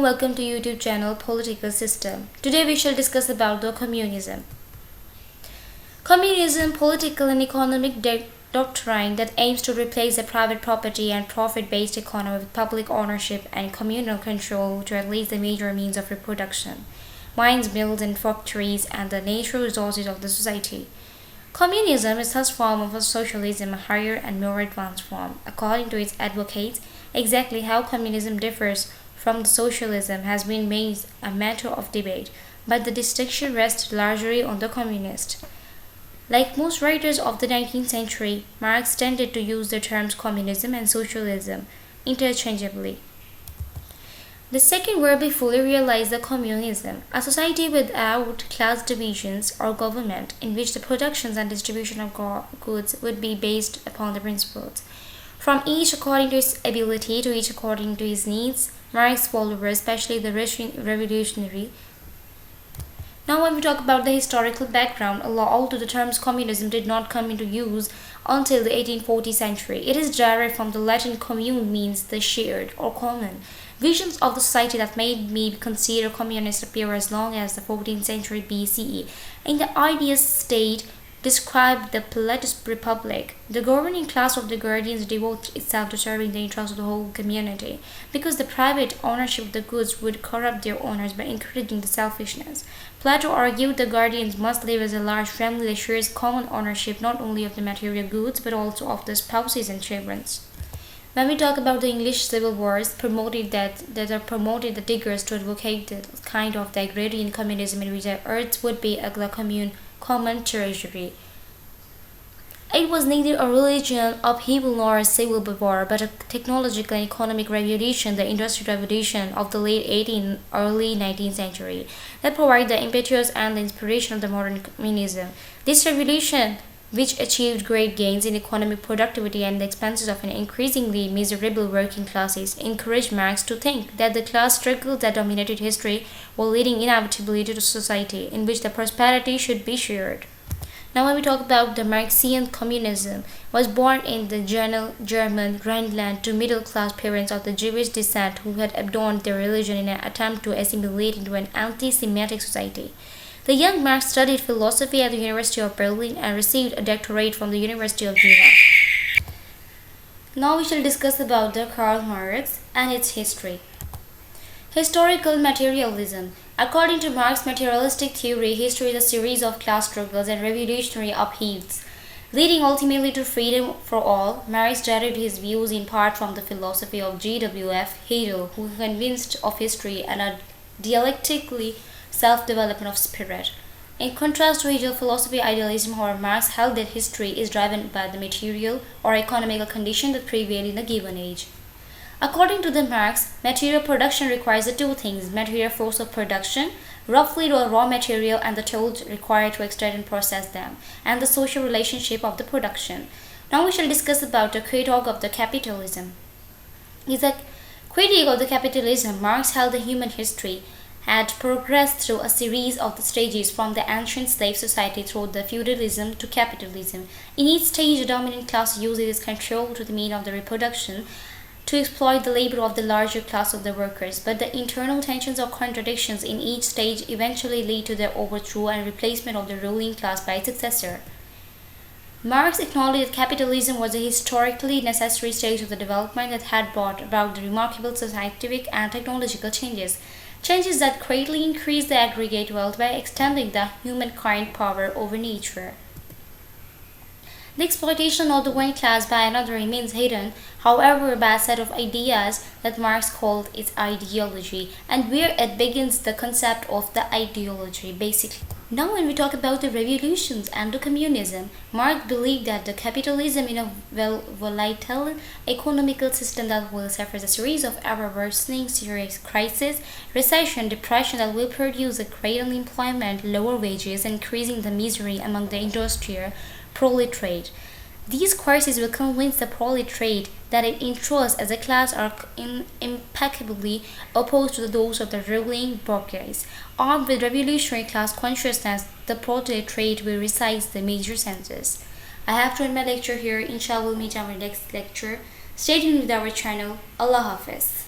Welcome to YouTube channel Political System. Today we shall discuss about the communism. Communism, political and economic doctrine that aims to replace the private property and profit-based economy with public ownership and communal control to at least the major means of reproduction, mines, mills and factories, and the natural resources of the society. Communism is thus form of a socialism, a higher and more advanced form. According to its advocates, exactly how communism differs from the socialism has been made a matter of debate, but the distinction rests largely on the communist. Like most writers of the 19th century, Marx tended to use the terms communism and socialism interchangeably. The second word we fully realize the communism, a society without class divisions or government, in which the production and distribution of goods would be based upon the principles. From each according to his ability to each according to his needs, Marx's followers, especially the revolutionary. Now when we talk about the historical background, although the terms communism did not come into use until the 1840 century, it is derived from the Latin commune, means the shared or common. Visions of the society that made me consider communist appear as long as the 14th century BCE. In the ideas state described the Platonic republic, the governing class of the guardians devoted itself to serving the interests of the whole community, because the private ownership of the goods would corrupt their owners by encouraging the selfishness. Plato argued the guardians must live as a large family that shares common ownership not only of the material goods but also of the spouses and children. When we talk about the English civil wars, promoted the diggers to advocate the kind of the agrarian communism in which the earth would be a common treasury. It was neither a religious upheaval nor a civil war, but a technological and economic revolution, the Industrial Revolution of the late 18th, early 19th century, that provided the impetus and the inspiration of the modern communism. This revolution, which achieved great gains in economic productivity and the expenses of an increasingly miserable working classes, encouraged Marx to think that the class struggles that dominated history were leading inevitably to a society in which the prosperity should be shared. Now when we talk about the Marxian communism, was born in the German Rhineland to middle-class parents of the Jewish descent who had abandoned their religion in an attempt to assimilate into an anti-Semitic society. The young Marx studied philosophy at the University of Berlin and received a doctorate from the University of Vienna. Now we shall discuss about the Karl Marx and its history. Historical materialism. According to Marx's materialistic theory, history is a series of class struggles and revolutionary upheavals, leading ultimately to freedom for all. Marx derived his views in part from the philosophy of G.W.F. Hegel, who convinced of history and a dialectically self-development of spirit. In contrast to Hegel's philosophy idealism, however, Marx held that history is driven by the material or economical condition that prevail in a given age. According to the Marx, material production requires the two things: material force of production, roughly the raw material and the tools required to extract and process them, and the social relationship of the production. Now we shall discuss about the critique of the capitalism. Is a critique of the capitalism. Marx held that human history had progressed through a series of the stages from the ancient slave society through the feudalism to capitalism. In each stage, the dominant class uses its control to the means of the reproduction to exploit the labor of the larger class of the workers, but the internal tensions or contradictions in each stage eventually lead to the overthrow and replacement of the ruling class by its successor. Marx acknowledged that capitalism was a historically necessary stage of the development that had brought about the remarkable scientific and technological changes that greatly increased the aggregate wealth by extending the humankind power over nature. The exploitation of the one class by another remains hidden, however, by a set of ideas that Marx called its ideology, and where it begins the concept of the ideology, basically. Now when we talk about the revolutions and the communism, Marx believed that the capitalism in a volatile economical system that will suffer a series of ever-worsening serious crises, recession, depression that will produce a great unemployment, lower wages, increasing the misery among the industrial proletariat. These crises will convince the proletariat that its interests as a class are impeccably opposed to those of the ruling bourgeoisie. Armed with revolutionary class consciousness, the proletariat will recite the major sentences. I have to end my lecture here. Inshallah, we'll meet our next lecture. Stay tuned with our channel. Allah Hafiz.